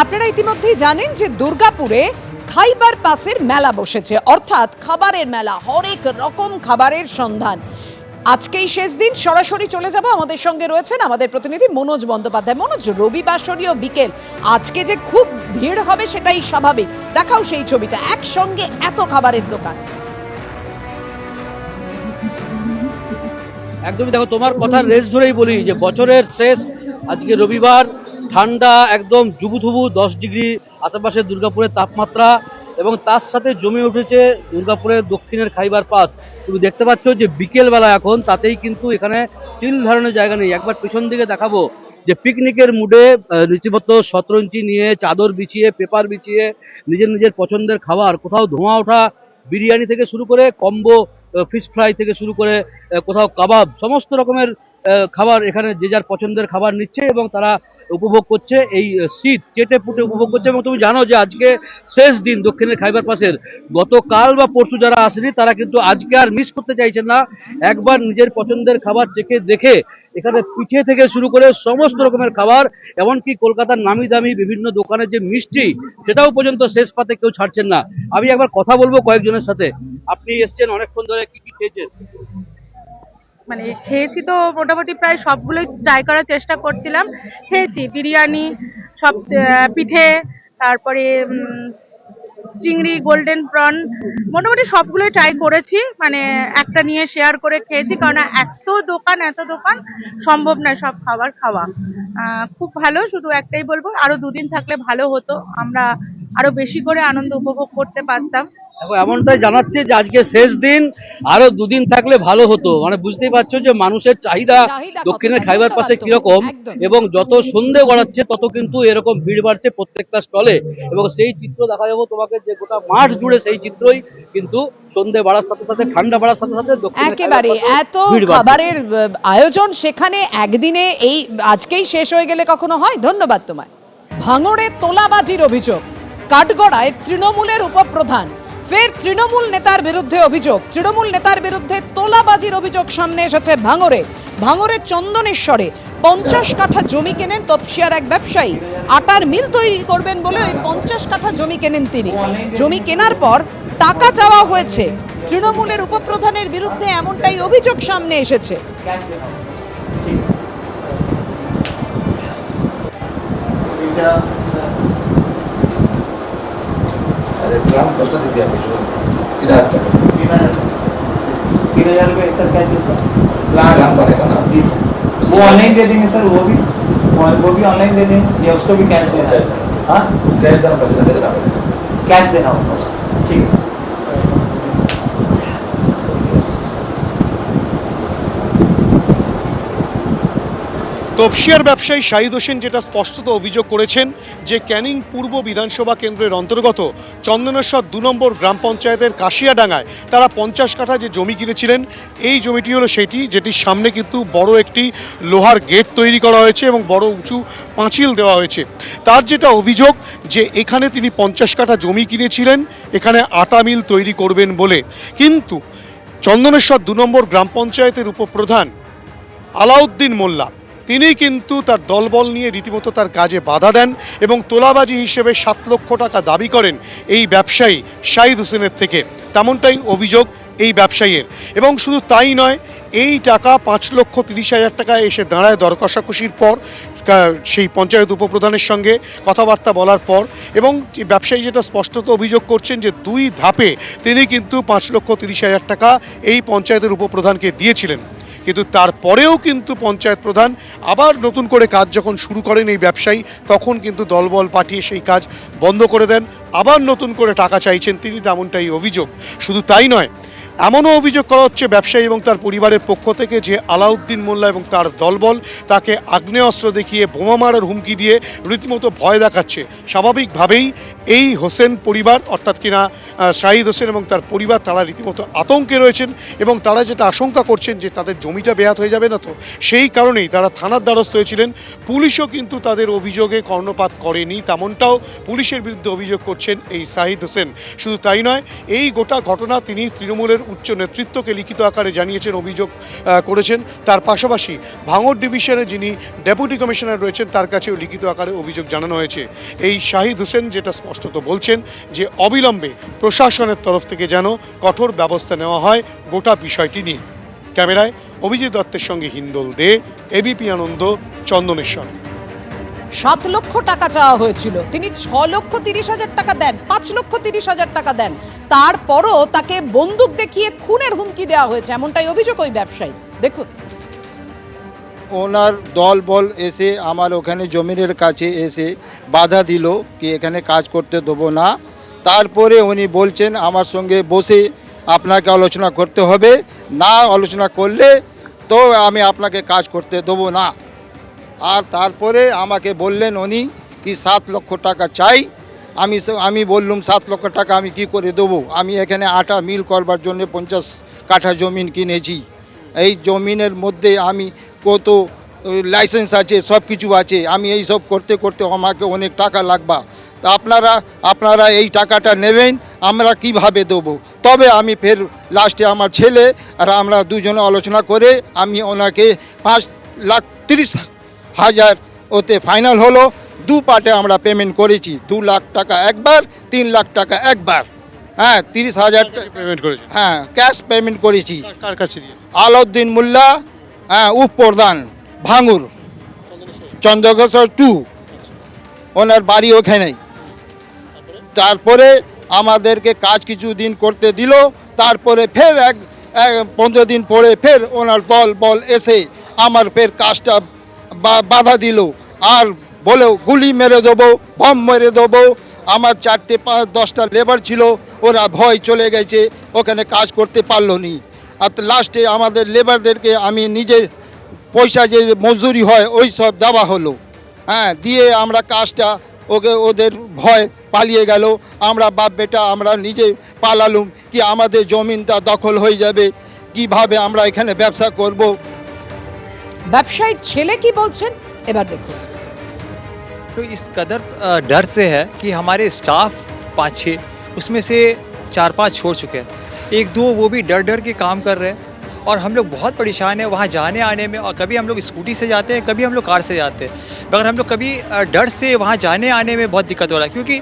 আপনারা ইতিমধ্যেই জানেন যে দুর্গাপুরে খাইবার পাসের মেলা বসেছে, অর্থাৎ খাবারের মেলা, হরেক রকম খাবারের সন্ধান। আজকেই শেষ দিন, সরাসরি চলে যাব। আমাদের সঙ্গে রয়েছেন আমাদের প্রতিনিধি মনোজ বন্দ্যোপাধ্যায়। মনোজ, রবিবাসরীয় বিকেল, আজকে যে খুব ভিড় হবে সেটাই স্বাভাবিক। দেখাও সেই ছবিটা, একসঙ্গে এত খাবারের দোকান। একদমই, দেখো তোমার কথার রেস ধরেই বলি যে বছরের শেষ আজকে রবিবার, ঠান্ডা একদম জুবুথুবু 10 ডিগ্রি আশেপাশে দুর্গাপুরের তাপমাত্রা, এবং তার সাথে জমে উঠেছে দুর্গাপুরের দক্ষিণের খাইবার পাস। তুমি দেখতে পাচ্ছ যে বিকেলবেলা এখন তাতেই কিন্তু এখানে তিল ধারণের জায়গা নেই। একবার পিছন দিকে দেখাবো যে পিকনিকের মুডে রীতিমতো শতরঞ্চি নিয়ে, চাদর বিছিয়ে, পেপার বিছিয়ে নিজের নিজের পছন্দের খাবার, কোথাও ধোঁয়া ওঠা বিরিয়ানি থেকে শুরু করে কম্বো ফিশ ফ্রাই থেকে শুরু করে কোথাও কাবাব, সমস্ত রকমের খাবার এখানে যে যার পছন্দের খাবার নিচ্ছে এবং তারা উপভোগ করছে, এই শীত চেটে পুটে উপভোগ করছে। এবং তুমি জানো যে আজকে শেষ দিন দক্ষিণের খাইবার পাসের। গতকাল বা পরশু যারা আসেনি তারা কিন্তু আজকে আর মিস করতে চাইছেন না। একবার নিজের পছন্দের খাবার চেখে দেখে এখানে পিঠে থেকে শুরু করে সমস্ত রকমের খাবার, এমনকি কলকাতার নামি দামি বিভিন্ন দোকানের যে মিষ্টি, সেটাও পর্যন্ত শেষ পাতে কেউ ছাড়ছেন না। আমি একবার কথা বলবো কয়েকজনের সাথে। আপনি এসছেন অনেকক্ষণ ধরে, কি কি খেয়েছেন? মানে খেয়েছি তো মোটামুটি প্রায় সবগুলোই ট্রাই করার চেষ্টা করছিলাম। খেয়েছি বিরিয়ানি, সব পিঠে, তারপরে চিংড়ি, গোল্ডেন প্রন, মোটামুটি সবগুলোই ট্রাই করেছি। মানে একটা নিয়ে শেয়ার করে খেয়েছি, কারণ এত দোকান সম্ভব নয় সব খাবার খাওয়া। খুব ভালো, শুধু একটাই বলবো আরো দুদিন থাকলে ভালো হতো, আমরা আরো বেশি করে আনন্দ উপভোগ করতে পারতাম। দেখো এমনটাই জানাচ্ছে যে আজকে শেষ দিন, আরো দুদিন থাকলে ভালো হতো। মানে বুঝতেই পারছো যে মানুষের চাহিদা দক্ষিণের খাইবার পাশে কিরকম, এবং যত সন্ধে গড়াচ্ছে তত কিন্তু এরকম ভিড় বাড়ছে প্রত্যেকটা স্টলে। এবং সেই চিত্র দেখা যাবো তোমাকে যে গোটা মাঠ জুড়ে সেই চিত্রই কিন্তু সন্ধে বাড়ার সাথে সাথে, ঠান্ডা বাড়ার সাথে সাথে একেবারে এত খাবারের আয়োজন সেখানে একদিনে, এই আজকেই শেষ হয়ে গেলে কখনো হয়? ধন্যবাদ তোমায়। ভাঙড়ে তোলাবাজির অভিযোগ, কাঠগড়ায় তৃণমূলের উপপ্রধান, ফের তৃণমূল নেতার বিরুদ্ধে অভিযোগ। তৃণমূল নেতার বিরুদ্ধে তোলাবাজির অভিযোগ সামনে এসেছে ভাঙড়ের চন্দনেশ্বরে 50 কাঠা জমি কেনেন তপসিয়ার এক ব্যবসায়ী। আটার মিল তৈরি করবেন বলে ওই 50 কাঠা জমি কেনেন তিনি। জমি কেনার পর টাকা চাওয়া হয়েছে। তৃণমূলের উপপ্রধানের বিরুদ্ধে এমনটাই অভিযোগ সামনে এসেছে। ग्राम कष्ट दीजिए आप 3,000 रुपये सर, क्या चाहिए सर? ग्राम बनेगा ना जी सर, वो ऑनलाइन दे देंगे सर, वो भी ऑनलाइन दे देंगे या उसको भी कैश देना है? हाँ, कैश देना, पैसे देना, कैश देना होगा, ठीक है सर। তপসিয়ার ব্যবসায়ী শাহিদ হোসেন যেটা স্পষ্টত অভিযোগ করেছেন যে ক্যানিং পূর্ব বিধানসভা কেন্দ্রের অন্তর্গত চন্দনেশ্বর 2 নম্বর গ্রাম পঞ্চায়েতের কাশিয়াডাঙ্গায় তারা 50 কাঠা যে জমি কিনেছিলেন, এই জমিটি হলো সেটি যেটির সামনে কিন্তু বড় একটি লোহার গেট তৈরি করা হয়েছে এবং বড় উঁচু পাঁচিল দেওয়া হয়েছে। তার যেটা অভিযোগ যে এখানে তিনি 50 কাঠা জমি কিনেছিলেন এখানে আটা মিল তৈরি করবেন বলে, কিন্তু চন্দনেশ্বর 2 নম্বর গ্রাম পঞ্চায়েতের উপপ্রধান আলাউদ্দিন মোল্লা তিনি কিন্তু তার দলবল নিয়ে রীতিমতো তার কাজে বাধা দেন এবং তোলাবাজি হিসেবে 7 লক্ষ টাকা দাবি করেন এই ব্যবসায়ী শাহিদ হোসেনের থেকে। তেমনটাই অভিযোগ এই ব্যবসায়ীর। এবং শুধু তাই নয়, এই টাকা 5,30,000 টাকা এসে দাঁড়ায় দর কষাকষির পর, সেই পঞ্চায়েত উপপ্রধানের সঙ্গে কথাবার্তা বলার পর। এবং ব্যবসায়ী যেটা স্পষ্টত অভিযোগ করছেন যে 2 ধাপে তিনি কিন্তু 5,30,000 টাকা এই পঞ্চায়েতের উপপ্রধানকে দিয়েছিলেন। কিন্তু তারপরেও কিন্তু পঞ্চায়েত প্রধান আবার নতুন করে কাজ যখন শুরু করেন এই ব্যবসায়ী, তখন কিন্তু দলবল পাঠিয়ে সেই কাজ বন্ধ করে দেন, আবার নতুন করে টাকা চাইছেন তিনি, তেমনটাই অভিযোগ। শুধু তাই নয়, এমনও অভিযোগ করা হচ্ছে ব্যবসায়ী এবং তার পরিবারের পক্ষ থেকে যে আলাউদ্দিন মোল্লা এবং তার দলবল তাকে আগ্নেয়াস্ত্র দেখিয়ে, বোমা মারার হুমকি দিয়ে রীতিমতো ভয় দেখাচ্ছে। স্বাভাবিকভাবেই এই হোসেন পরিবার, অর্থাৎ কিনা শাহিদ হোসেন এবং তার পরিবার তারা রীতিমতো আতঙ্কে রয়েছেন এবং তারা যেটা আশঙ্কা করছেন যে তাদের জমিটা বেহাত হয়ে যাবে না তো, সেই কারণেই তারা থানার দ্বারস্থ হয়েছিলেন। পুলিশও কিন্তু তাদের অভিযোগে কর্ণপাত করেনি, তেমনটাও পুলিশের বিরুদ্ধে অভিযোগ করছেন এই শাহিদ হোসেন। শুধু তাই নয়, এই গোটা ঘটনা তিনি তৃণমূলের উচ্চ নেতৃত্বকে লিখিত আকারে জানিয়েছেন, অভিযোগ করেছেন। তার পাশাপাশি ভাঙড় ডিভিশনে যিনি ডেপুটি কমিশনার রয়েছেন তার কাছেও লিখিত আকারে অভিযোগ জানানো হয়েছে। এই শাহিদ হোসেন যেটা স্পষ্টত বলছেন যে অবিলম্বে প্রশাসনের তরফ থেকে যেন কঠোর ব্যবস্থা নেওয়া হয় গোটা বিষয়টি নিয়ে। ক্যামেরায় অভিজিৎ দত্তের সঙ্গে হিন্দল দে, এবিপি আনন্দ, চন্দনেশ্বর। 7 লক্ষ টাকা চাওয়া হয়েছিল, তিনি 6,30,000 টাকা দেন, 5,30,000 টাকা দেন, তারপরও তাকে বন্দুক দেখিয়ে খুনের হুমকি দেওয়া হয়েছে, এমনটাই অভিযোগ ওই ব্যবসায়ী। দেখুন, ওনার দল বল এসে আমার ওখানে জমিনের কাছে এসে বাধা দিল কি এখানে কাজ করতে দেবো না। তারপরে উনি বলছেন আমার সঙ্গে বসে আপনাকে আলোচনা করতে হবে, না আলোচনা করলে তো আমি আপনাকে কাজ করতে দেবো না। আর তারপরে আমাকে বললেন উনি কি 7 লক্ষ টাকা চাই। আমি বললাম 7 লক্ষ টাকা আমি কি করে দেবো, আমি এখানে আটা মিল করবার জন্য 50 কাঠা জমিন কিনেছি। এই জমিনের মধ্যে আমি কত লাইসেন্স আছে, সব কিছু আছে, আমি এই সব করতে করতে আমাকে অনেক টাকা লাগবে। তা আপনারা এই টাকাটা নেবেন, আমরা কিভাবে দেবো। তবে আমি ফের লাস্টে আমার ছেলে আর আমরা দুজনে আলোচনা করে আমি ওনাকে 5,30,000 ওতে ফাইনাল হলো। 2 পার্টে আমরা পেমেন্ট করেছি, 2 লাখ টাকা একবার, 3 লাখ টাকা একবার। হ্যাঁ, 30,000 পেমেন্ট করেছে, হ্যাঁ ক্যাশ পেমেন্ট করেছি। কার কাছে দিয়ে? আলাউদ্দিন মোল্লা, হ্যাঁ উপপ্রধান, ভাঙুর, চন্দ্রকেশ্বর 2, ওনার বাড়ি ওখানেই। তারপরে আমাদেরকে কাজ কিছু দিন করতে দিল, তারপরে ফের 15 দিন পরে ফের ওনার দল বল এসে আমার ফের কাজটা বাধা দিল আর বলে গুলি মেরে দেবো, বম মেরে দেবো। আমার 4-5-10টা লেবার ছিল, ওরা ভয় চলে গেছে, ওখানে কাজ করতে পারলো নি। আর লাস্টে আমাদের লেবারদেরকে আমি নিজে পয়সা যে মজদুরি হয় ওই সব দেওয়া হলো। হ্যাঁ, দিয়ে আমরা কাজটা ওদের ভয় পালিয়ে গেল। আমরা বাপ বেটা আমরা নিজে পালালুম কি আমাদের জমিনটা দখল হয়ে যাবে, কিভাবে আমরা এখানে ব্যবসা করব। ব্যবসায়ীর ছেলে কি বলছেন এবার দেখুন। तो इस कदर डर से है कि हमारे स्टाफ 5-6 उसमें से 4-5 छोड़ चुके हैं, 1-2 वो भी डर डर के काम कर रहे हैं और हम लोग बहुत परेशान हैं वहाँ जाने आने में। और कभी हम लोग स्कूटी से जाते हैं, कभी हम लोग कार से जाते हैं, मगर हम लोग कभी डर से वहाँ जाने आने में बहुत दिक्कत हो रहा है, क्योंकि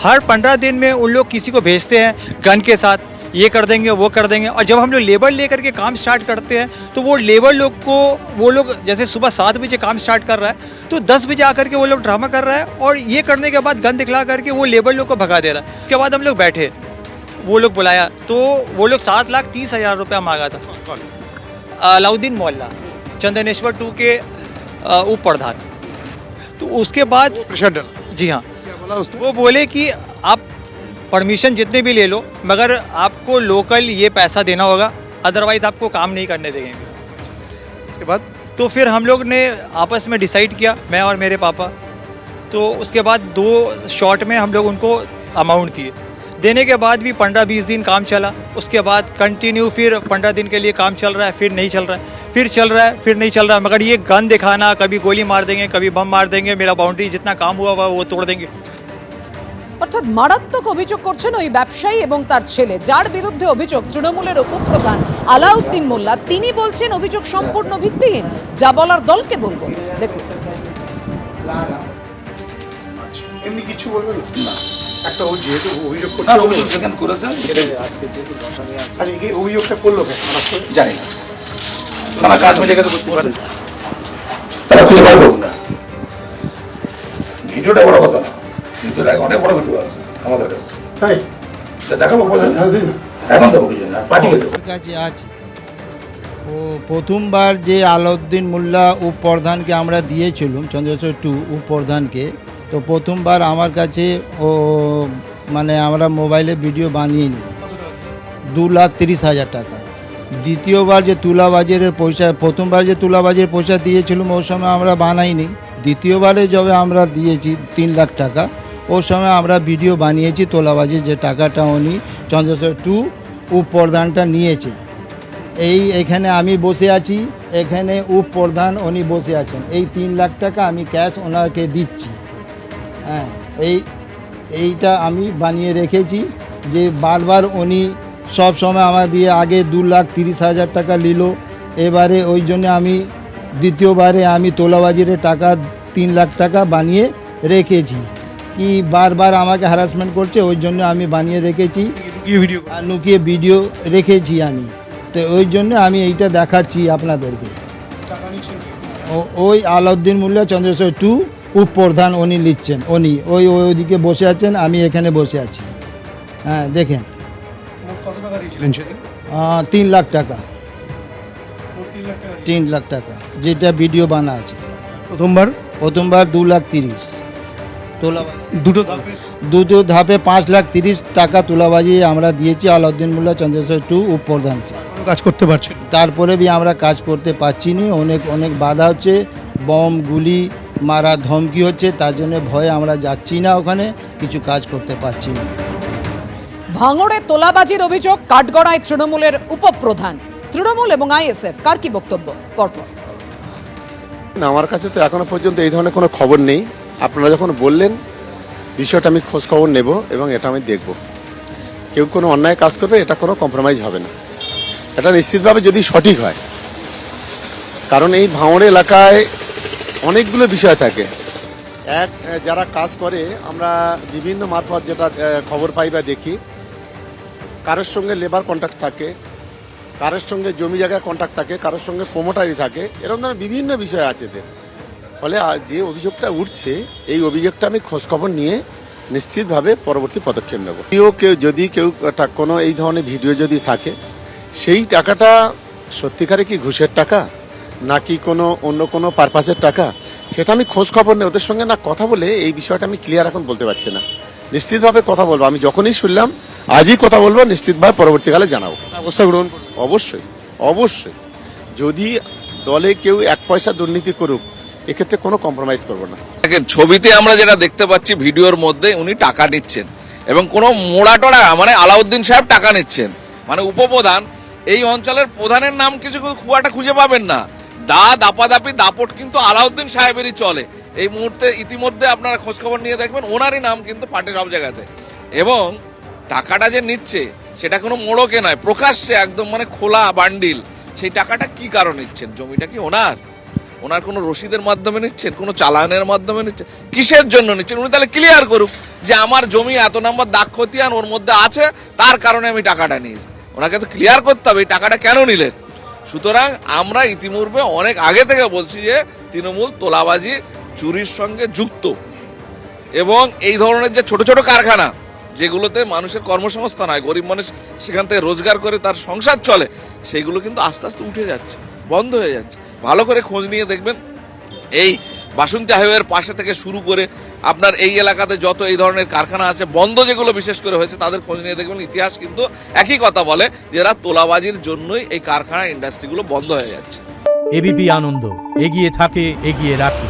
हर 15 दिन में उन लोग किसी को भेजते हैं गन के साथ, ये कर देंगे वो कर देंगे। और जब हम लोग लेबर लेकर के काम स्टार्ट करते हैं तो वो लेबर लोग को वो लोग जैसे सुबह 7 बजे काम स्टार्ट कर रहा है तो 10 बजे आकर के वो लोग ड्रामा कर रहा है और ये करने के बाद गन दिखला करके वो लेबर लोग को भगा दे रहा है। उसके बाद हम लोग बैठे, वो लोग बुलाया तो वो लोग 7,30,000 रुपया मांगा था। अलाउद्दीन मोहल्ला, चंदनेश्वर 2 के उप प्रधान। तो उसके बाद प्रेशर डाला, जी हाँ, क्या बोला उसने? वो बोले कि आप परमिशन जितने भी ले लो मगर आपको लोकल ये पैसा देना होगा, अदरवाइज़ आपको काम नहीं करने देंगे। इसके बाद तो फिर हम लोग ने आपस में डिसाइड किया, मैं और मेरे पापा। तो उसके बाद 2 शॉट में हम लोग उनको अमाउंट दिए। देने के बाद भी 15-20 दिन काम चला, उसके बाद कंटिन्यू फिर 15 दिन के लिए काम चल रहा है, फिर नहीं चल रहा है, फिर चल रहा है, फिर नहीं चल रहा है। मगर ये गन दिखाना, कभी गोली मार देंगे, कभी बम मार देंगे, मेरा बाउंड्री जितना काम हुआ हुआ वो तोड़ देंगे। অর্থাৎ মারাত্মক অভিযোগ করছেন ওই ব্যবসায়ী এবং তার ছেলে, যার বিরুদ্ধে অভিযোগ তৃণমূলের উপপ্রধান আলাউদ্দিন মোল্লা। তিনি বলছেন অভিযোগ সম্পূর্ণ ভিত্তিহীন, যা বলার দলকে বলবো। দেখুন, এমনি কিছু বলবেন না? একটা ও যেহেতু অভিযোগ করছে, না অভিযোগ যেখানে করেছেন আচ্ছা এই অভিযোগটা করলো কেন জানি না, তারা কাজ মিটে গেছে করতে পারে, তারা খুঁজে বার করুন না। ভিডিওটা বড় কথা না, ভিডিওটা অনেক বড় ভিডিও আছে আমাদের কাছে, তাই দেখাবো বলেন এখন দেবো কিছু না, পাঠিয়ে দেবো। কাছে আছে ও প্রথমবার যে আলাউদ্দিন মোল্লা উপপ্রধানকে আমরা দিয়েছিলাম, চন্দ্রকেশ্বর 2 উপপ্রধানকে, তো প্রথমবার আমার কাছে ও মানে আমরা মোবাইলে ভিডিও বানিয়ে নিই 2,30,000 টাকা। দ্বিতীয়বার যে তুলাবাজের পয়সা, প্রথমবার যে তুলাবাজের পয়সা দিয়েছিলাম ওই সময় আমরা বানাইনি, দ্বিতীয়বারে যবে আমরা দিয়েছি 3 লাখ টাকা, ওই সময় আমরা ভিডিও বানিয়েছি তোলাবাজির যে টাকাটা উনি চন্দ্রশেখর 2 উপপ্রধানটা নিয়েছে। এইখানে আমি বসে আছি, এখানে উপপ্রধান উনি বসে আছেন। এই 3 লাখ টাকা আমি ক্যাশ ওনাকে দিচ্ছি। হ্যাঁ, এইটা আমি বানিয়ে রেখেছি যে বারবার উনি সব সময় আমার দিয়ে আগে 2,30,000 টাকা নিল, এবারে ওই জন্য আমি দ্বিতীয়বারে আমি তোলাবাজির টাকা 3 লাখ টাকা বানিয়ে রেখেছি। কি বারবার আমাকে হ্যারাসমেন্ট করছে, ওই জন্য আমি বানিয়ে রেখেছি, আর লুকিয়ে ভিডিও রেখেছি আমি। তো ওই জন্য আমি এইটা দেখাচ্ছি আপনাদেরকে। ওই আলাউদ্দিন মোল্লা চন্দ্রশেখর 2 উপপ্রধান উনি নিচ্ছেন, উনি ওইদিকে বসে আছেন, আমি এখানে বসে আছি। হ্যাঁ দেখেন, 3 লাখ টাকা, 3 লাখ টাকা যেটা ভিডিও বানা আছে। প্রথমবার 2,30,000 তোলাবাজি, দুটো ধাপে 5,30,000 টাকা তোলাবাজি আমরা দিয়েছি আলাউদ্দিন মোল্লা চন্দ্রশেখর 2 উপপ্রধানকে। কাজ করতে পারছেন? তারপরে भी আমরা কাজ করতে পারছি না, অনেক বাধা হচ্ছে, বম গুলি মারা ধমকি হচ্ছে, তার জন্য ভয়ে আমরা যাচ্ছি না, ওখানে কিছু কাজ করতে পারছি না। ভাঙড়ে তোলাবাজির অভিযোগ কাঠগড়ায় তৃণমূলের উপপ্রধান। তৃণমূল এবং আইএসএফ কার কি বক্তব্য? পরপর। না, আমার কাছে তো এখনো পর্যন্ত এই ধরনের কোনো খবর নেই। আপনারা যখন বললেন বিষয়টা আমি খোঁজ খবর নেব এবং এটা আমি দেখব। কেউ কোনো অন্যায় কাজ করবে, এটা কোনো কম্প্রোমাইজ হবে না, এটা নিশ্চিতভাবে যদি সঠিক হয়। কারণ এই ভাঙড় এলাকায় অনেকগুলো বিষয় থাকে। এক, যারা কাজ করে আমরা বিভিন্ন মারফত যেটা খবর পাই বা দেখি, কারোর সঙ্গে লেবার কন্ট্রাক্ট থাকে, কারোর সঙ্গে জমি জায়গায় কন্ট্রাক্ট থাকে, কারোর সঙ্গে প্রমোটারি থাকে, এরকম ধরনের বিভিন্ন বিষয় আছে এদের। ফলে যে অভিযোগটা উঠছে, এই অভিযোগটা আমি খোঁজখবর নিয়ে নিশ্চিতভাবে পরবর্তী পদক্ষেপ নেব। যদি কেউ কোনো এই ধরনের ভিডিও যদি থাকে, সেই টাকাটা সত্যিকারে কি ঘুষের টাকা নাকি অন্য কোনো পারপাসের টাকা, সেটা আমি খোঁজ খবর নেই ওদের সঙ্গে না কথা বলে এই বিষয়টা আমি ক্লিয়ার এখন বলতে পারছি না। নিশ্চিতভাবে কথা বলবো, আমি যখনই শুনলাম আজই কথা বলবো, নিশ্চিতভাবে পরবর্তীকালে জানাবো। ব্যবস্থা গ্রহণ করুন। অবশ্যই যদি দলে কেউ 1 পয়সা দুর্নীতি করুক, এক্ষেত্রে কোনো কম্প্রোমাইজ করবো না। দেখেন, ছবিতে আমরা যেটা দেখতে পাচ্ছি, ভিডিওর মধ্যে উনি টাকা নিচ্ছেন এবং কোনো মোড়াটোড়া মানে আলাউদ্দিন সাহেব টাকা নিচ্ছেন, মানে উপপ্রধান। এই অঞ্চলের প্রধানের নাম কিছু খুব একটা খুঁজে পাবেন না। দাপাদাপি দাপট কিন্তু আলাউদ্দিন সাহেবেরই চলে এই মুহূর্তে। ইতিমধ্যে আপনারা খোঁজখবর নিয়ে দেখবেন, ওনারই নাম কিন্তু পাটে সব জায়গাতে। এবং টাকাটা যে নিচ্ছে সেটা কোনো মোড়কে নয়, প্রকাশ্যে একদম মানে খোলা বান্ডিল। সেই টাকাটা কি কারণে নিচ্ছেন? জমিটা কি ওনার কোনো রসিদের মাধ্যমে নিচ্ছেন, কোনো চালানের মাধ্যমে নিচ্ছেন, কিসের জন্য নিচ্ছেন? উনি তাহলে ক্লিয়ার করুক যে আমার জমি এত নম্বর দাগ খতিয়ান ওর মধ্যে আছে, তার কারণে আমি টাকাটা নিয়েছি। ওনাকে তো ক্লিয়ার করতে হবে এই টাকাটা কেন নিলেন। সুতরাং আমরা ইতিপূর্বে অনেক আগে থেকে বলছি যে তৃণমূল তোলাবাজি চুরির সঙ্গে যুক্ত, এবং এই ধরনের যে ছোট ছোট কারখানা যেগুলোতে মানুষের কর্মসংস্থান হয়, গরিব মানুষ সেখান থেকে রোজগার করে তার সংসার চলে, সেগুলো কিন্তু আস্তে আস্তে উঠে যাচ্ছে, বন্ধ হয়ে যাচ্ছে। ভালো করে খোঁজ নিয়ে দেখবেন, এই বাসন্তী হাইওয়ের পাশে থেকে শুরু করে আপনার এই এলাকাতে যত এই ধরনের কারখানা আছে বন্ধ যেগুলো বিশেষ করে হয়েছে, তাদের খোঁজ নিয়ে দেখবেন ইতিহাস কিন্তু একই কথা বলে, যে এরা তোলাবাজির জন্যই এই কারখানা ইন্ডাস্ট্রিগুলো বন্ধ হয়ে যাচ্ছে। এবিপি আনন্দ, এগিয়ে থাকে, এগিয়ে রাখে।